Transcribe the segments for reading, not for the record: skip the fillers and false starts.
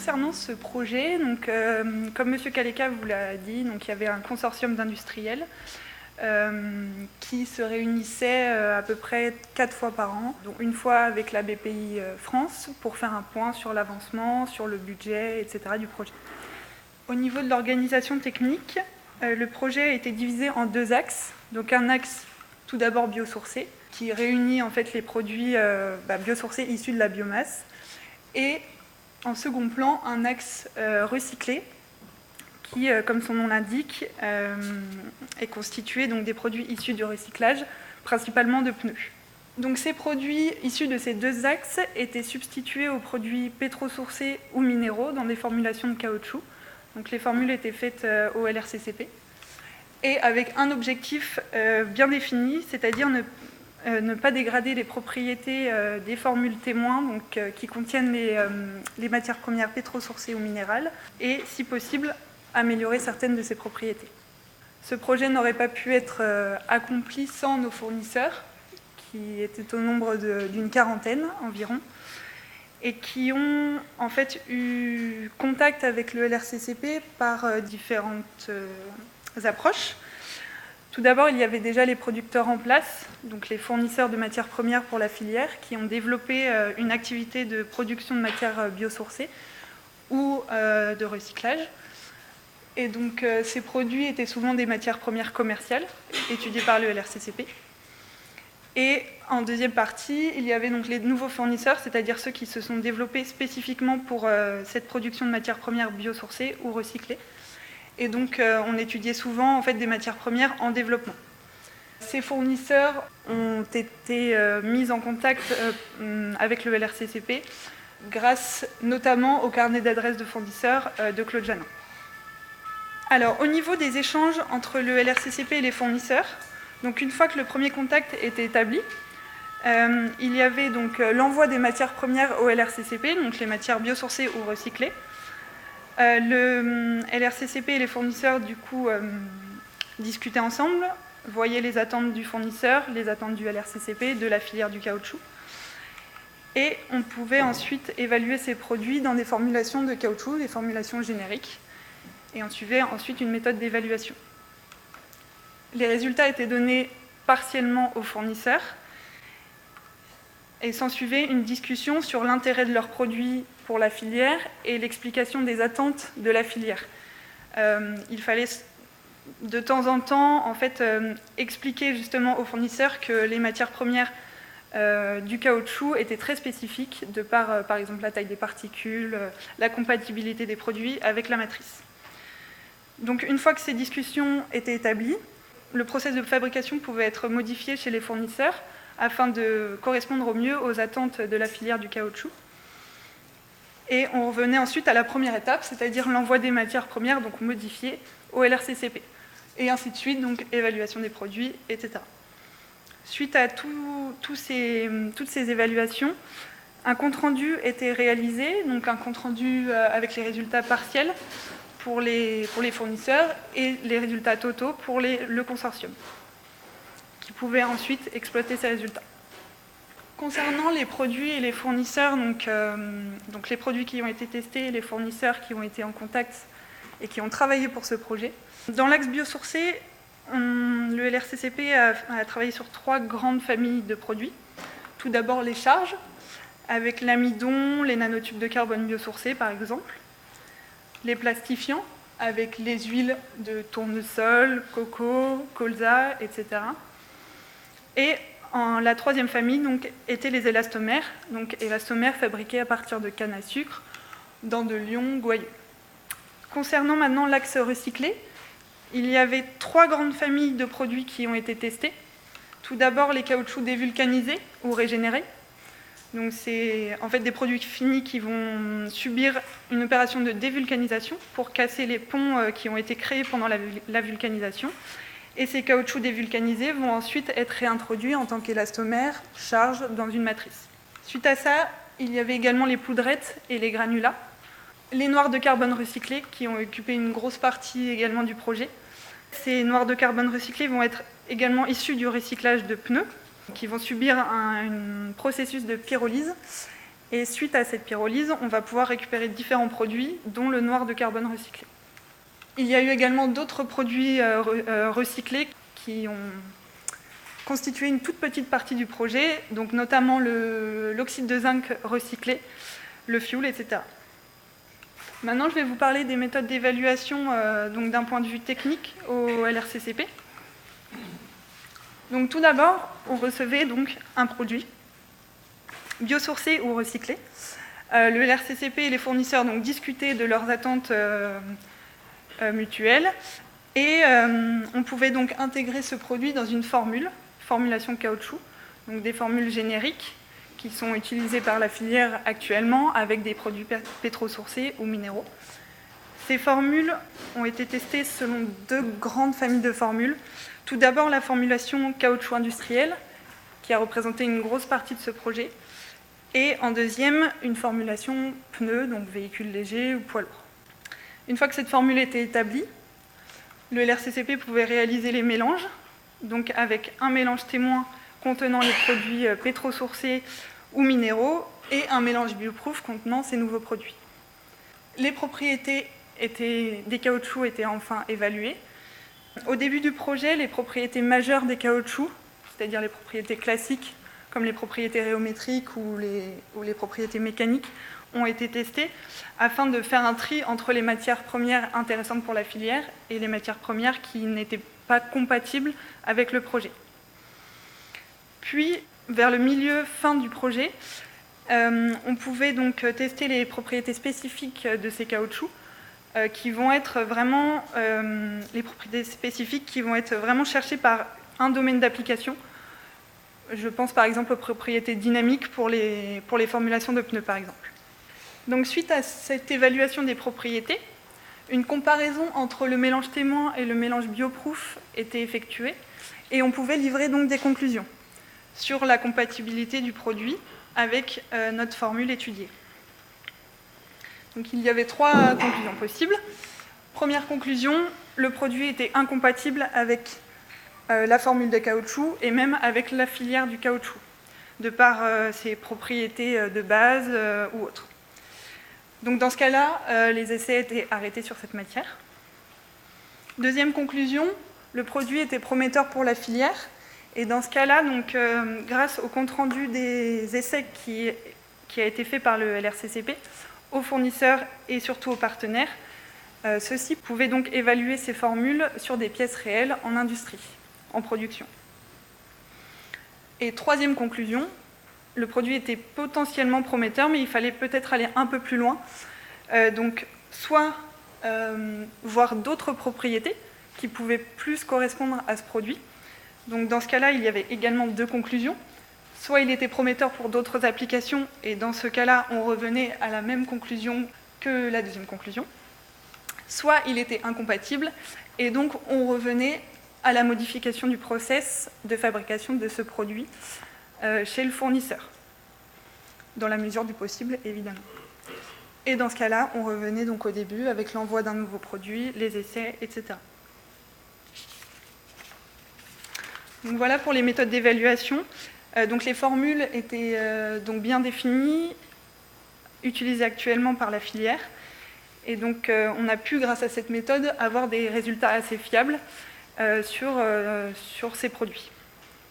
concernant ce projet, donc, comme M. Kaleka vous l'a dit, donc, il y avait un consortium d'industriels qui se réunissait à peu près 4 fois par an, donc une fois avec la BPI France pour faire un point sur l'avancement, sur le budget, etc. du projet. Au niveau de l'organisation technique, le projet a été divisé en 2 axes. Donc un axe tout d'abord biosourcé, qui réunit en fait les produits biosourcés issus de la biomasse, et en second plan un axe recyclé, qui, comme son nom l'indique, est constitué donc, des produits issus du recyclage, principalement de pneus. Donc, ces produits issus de ces 2 axes étaient substitués aux produits pétrosourcés ou minéraux dans des formulations de caoutchouc. Donc, les formules étaient faites au LRCCP, et avec un objectif bien défini, c'est-à-dire ne pas dégrader les propriétés des formules témoins, donc, qui contiennent les matières premières pétrosourcées ou minérales, et, si possible, améliorer certaines de ses propriétés. Ce projet n'aurait pas pu être accompli sans nos fournisseurs, qui étaient au nombre d'une quarantaine environ, et qui ont en fait eu contact avec le LRCCP par différentes approches. Tout d'abord, il y avait déjà les producteurs en place, donc les fournisseurs de matières premières pour la filière, qui ont développé une activité de production de matières biosourcées ou de recyclage. Et donc, ces produits étaient souvent des matières premières commerciales, étudiées par le LRCCP. Et en deuxième partie, il y avait donc les nouveaux fournisseurs, c'est-à-dire ceux qui se sont développés spécifiquement pour cette production de matières premières biosourcées ou recyclées. Et donc, on étudiait souvent en fait, des matières premières en développement. Ces fournisseurs ont été mis en contact avec le LRCCP grâce notamment au carnet d'adresses de fournisseurs de Claude Janin. Alors, au niveau des échanges entre le LRCCP et les fournisseurs, donc une fois que le premier contact était établi, il y avait donc l'envoi des matières premières au LRCCP, donc les matières biosourcées ou recyclées. Le LRCCP et les fournisseurs, du coup, discutaient ensemble, voyaient les attentes du fournisseur, les attentes du LRCCP, de la filière du caoutchouc. Et on pouvait ensuite évaluer ces produits dans des formulations de caoutchouc, des formulations génériques. Et on suivait ensuite une méthode d'évaluation. Les résultats étaient donnés partiellement aux fournisseurs et s'ensuivait une discussion sur l'intérêt de leurs produits pour la filière et l'explication des attentes de la filière. Il fallait de temps en temps en fait, expliquer justement aux fournisseurs que les matières premières du caoutchouc étaient très spécifiques de par exemple la taille des particules, la compatibilité des produits avec la matrice. Donc une fois que ces discussions étaient établies, le process de fabrication pouvait être modifié chez les fournisseurs afin de correspondre au mieux aux attentes de la filière du caoutchouc. Et on revenait ensuite à la première étape, c'est-à-dire l'envoi des matières premières, donc modifiées, au LRCCP. Et ainsi de suite, donc évaluation des produits, etc. Suite à toutes ces évaluations, un compte-rendu était réalisé, donc un compte-rendu avec les résultats partiels, pour les fournisseurs et les résultats totaux pour le consortium, qui pouvait ensuite exploiter ces résultats. Concernant les produits et les fournisseurs, donc les produits qui ont été testés et les fournisseurs qui ont été en contact et qui ont travaillé pour ce projet, dans l'axe biosourcé, le LRCCP a travaillé sur 3 grandes familles de produits. Tout d'abord les charges, avec l'amidon, les nanotubes de carbone biosourcés par exemple, les plastifiants, avec les huiles de tournesol, coco, colza, etc. Et la 3e famille donc, étaient les élastomères, donc élastomères fabriqués à partir de canne à sucre, dents de lion, goyeux. Concernant maintenant l'axe recyclé, il y avait 3 grandes familles de produits qui ont été testés. Tout d'abord les caoutchoucs dévulcanisés ou régénérés. Donc c'est en fait des produits finis qui vont subir une opération de dévulcanisation pour casser les ponts qui ont été créés pendant la vulcanisation. Et ces caoutchoucs dévulcanisés vont ensuite être réintroduits en tant qu'élastomères, charges dans une matrice. Suite à ça, il y avait également les poudrettes et les granulats. Les noirs de carbone recyclés qui ont occupé une grosse partie également du projet. Ces noirs de carbone recyclés vont être également issus du recyclage de pneus, qui vont subir un processus de pyrolyse Et suite à cette pyrolyse, on va pouvoir récupérer différents produits, dont le noir de carbone recyclé. Il y a eu également d'autres produits recyclés qui ont constitué une toute petite partie du projet, donc notamment l'oxyde de zinc recyclé, le fioul, etc. Maintenant, je vais vous parler des méthodes d'évaluation d'un point de vue technique au LRCCP. Donc, tout d'abord, on recevait donc un produit biosourcé ou recyclé. Le LRCCP et les fournisseurs donc, discutaient de leurs attentes mutuelles et on pouvait donc intégrer ce produit dans une formulation caoutchouc, donc des formules génériques qui sont utilisées par la filière actuellement avec des produits pétrosourcés ou minéraux. Ces formules ont été testées selon deux grandes familles de formules. Tout d'abord, la formulation caoutchouc industriel, qui a représenté une grosse partie de ce projet, et en deuxième, une formulation pneu, donc véhicule léger ou poids lourd. Une fois que cette formule était établie, le LRCCP pouvait réaliser les mélanges, donc avec un mélange témoin contenant les produits pétrosourcés ou minéraux et un mélange bioproof contenant ces nouveaux produits. Les propriétés des caoutchoucs étaient enfin évaluées. Au début du projet, les propriétés majeures des caoutchoucs, c'est-à-dire les propriétés classiques comme les propriétés rhéométriques ou les propriétés mécaniques, ont été testées afin de faire un tri entre les matières premières intéressantes pour la filière et les matières premières qui n'étaient pas compatibles avec le projet. Puis, vers le fin du projet, on pouvait donc tester les propriétés spécifiques de ces caoutchoucs, qui vont être vraiment les propriétés spécifiques qui vont être vraiment cherchées par un domaine d'application. Je pense par exemple aux propriétés dynamiques pour les formulations de pneus, par exemple. Donc, suite à cette évaluation des propriétés, une comparaison entre le mélange témoin et le mélange bioproof était effectuée et on pouvait livrer donc des conclusions sur la compatibilité du produit avec notre formule étudiée. Donc, il y avait trois conclusions possibles. Première conclusion, le produit était incompatible avec la formule de caoutchouc et même avec la filière du caoutchouc, de par ses propriétés de base ou autres. Donc, dans ce cas-là, les essais étaient arrêtés sur cette matière. Deuxième conclusion, le produit était prometteur pour la filière. Et dans ce cas-là, donc, grâce au compte-rendu des essais qui a été fait par le LRCCP, aux fournisseurs et surtout aux partenaires, ceux-ci pouvaient donc évaluer ces formules sur des pièces réelles en industrie, en production. Et troisième conclusion, le produit était potentiellement prometteur, mais il fallait peut-être aller un peu plus loin. Donc, soit voir d'autres propriétés qui pouvaient plus correspondre à ce produit. Donc, dans ce cas-là, il y avait également deux conclusions. Soit il était prometteur pour d'autres applications, et dans ce cas-là, on revenait à la même conclusion que la deuxième conclusion. Soit il était incompatible, et donc on revenait à la modification du process de fabrication de ce produit chez le fournisseur, dans la mesure du possible, évidemment. Et dans ce cas-là, on revenait donc au début avec l'envoi d'un nouveau produit, les essais, etc. Donc voilà pour les méthodes d'évaluation. Donc les formules étaient donc bien définies, utilisées actuellement par la filière. Et donc on a pu, grâce à cette méthode, avoir des résultats assez fiables sur ces produits.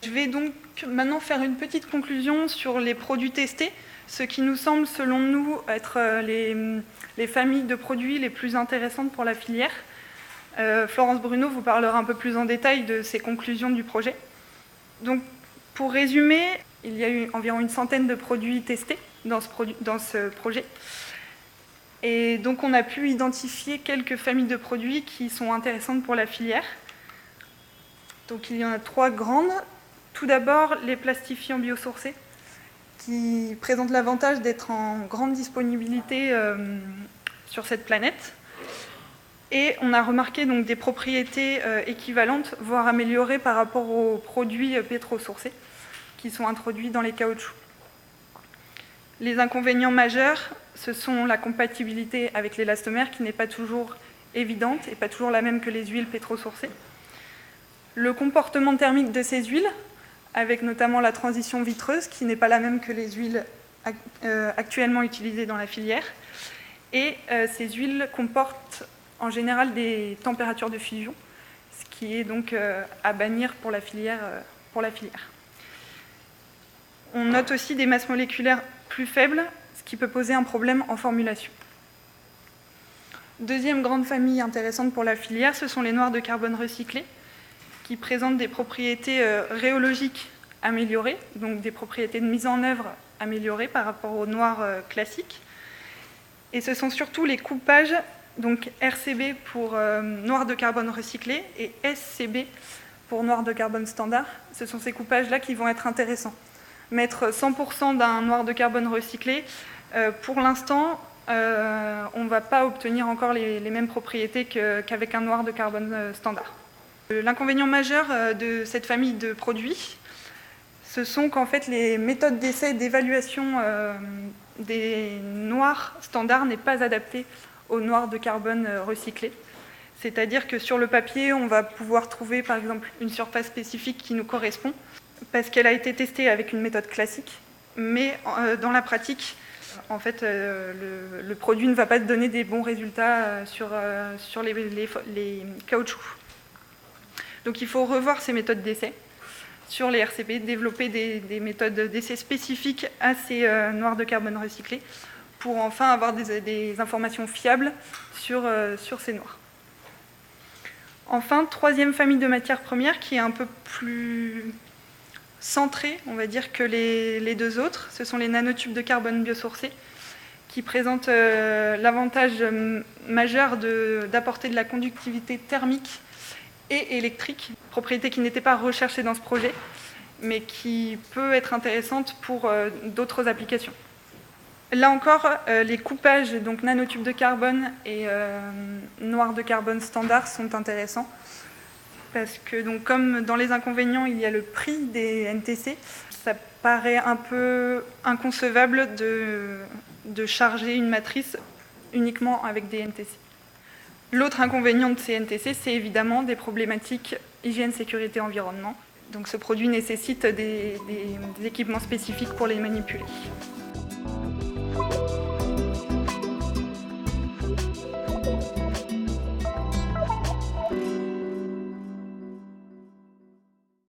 Je vais donc maintenant faire une petite conclusion sur les produits testés, ce qui nous semble, selon nous, être les familles de produits les plus intéressantes pour la filière. Florence Bruno vous parlera un peu plus en détail de ses conclusions du projet. Donc, pour résumer, il y a eu environ une centaine de produits testés dans ce projet. Et donc, on a pu identifier quelques familles de produits qui sont intéressantes pour la filière. Donc, il y en a trois grandes. Tout d'abord, les plastifiants biosourcés, qui présentent l'avantage d'être en grande disponibilité sur cette planète. Et on a remarqué donc des propriétés équivalentes, voire améliorées par rapport aux produits pétrosourcés qui sont introduits dans les caoutchoucs. Les inconvénients majeurs, ce sont la compatibilité avec l'élastomère qui n'est pas toujours évidente et pas toujours la même que les huiles pétrosourcées. Le comportement thermique de ces huiles, avec notamment la transition vitreuse qui n'est pas la même que les huiles actuellement utilisées dans la filière. Et ces huiles comportent en général des températures de fusion, ce qui est donc à bannir pour la filière. On note aussi des masses moléculaires plus faibles, ce qui peut poser un problème en formulation. Deuxième grande famille intéressante pour la filière, ce sont les noirs de carbone recyclés, qui présentent des propriétés rhéologiques améliorées, donc des propriétés de mise en œuvre améliorées par rapport aux noirs classiques. Et ce sont surtout les coupages, donc RCB pour noir de carbone recyclé et SCB pour noir de carbone standard. Ce sont ces coupages-là qui vont être intéressants. Mettre 100% d'un noir de carbone recyclé, pour l'instant, on ne va pas obtenir encore les mêmes propriétés qu'avec un noir de carbone standard. L'inconvénient majeur de cette famille de produits, ce sont qu'en fait les méthodes d'essai et d'évaluation des noirs standards n'est pas adaptée aux noirs de carbone recyclés. C'est-à-dire que sur le papier, on va pouvoir trouver par exemple une surface spécifique qui nous correspond, parce qu'elle a été testée avec une méthode classique, mais dans la pratique, en fait, le produit ne va pas donner des bons résultats sur les caoutchoucs. Donc il faut revoir ces méthodes d'essai sur les RCP, développer des méthodes d'essai spécifiques à ces noirs de carbone recyclés pour enfin avoir des informations fiables sur ces noirs. Enfin, troisième famille de matières premières qui est un peu plus centrée, on va dire, que les deux autres, ce sont les nanotubes de carbone biosourcés qui présentent l'avantage majeur d'apporter de la conductivité thermique et électrique, propriété qui n'était pas recherchée dans ce projet, mais qui peut être intéressante pour d'autres applications. Là encore, les coupages, donc nanotubes de carbone et noirs de carbone standard, sont intéressants. Parce que, donc, comme dans les inconvénients, il y a le prix des NTC, ça paraît un peu inconcevable de charger une matrice uniquement avec des NTC. L'autre inconvénient de ces NTC, c'est évidemment des problématiques hygiène, sécurité, environnement. Donc ce produit nécessite des équipements spécifiques pour les manipuler.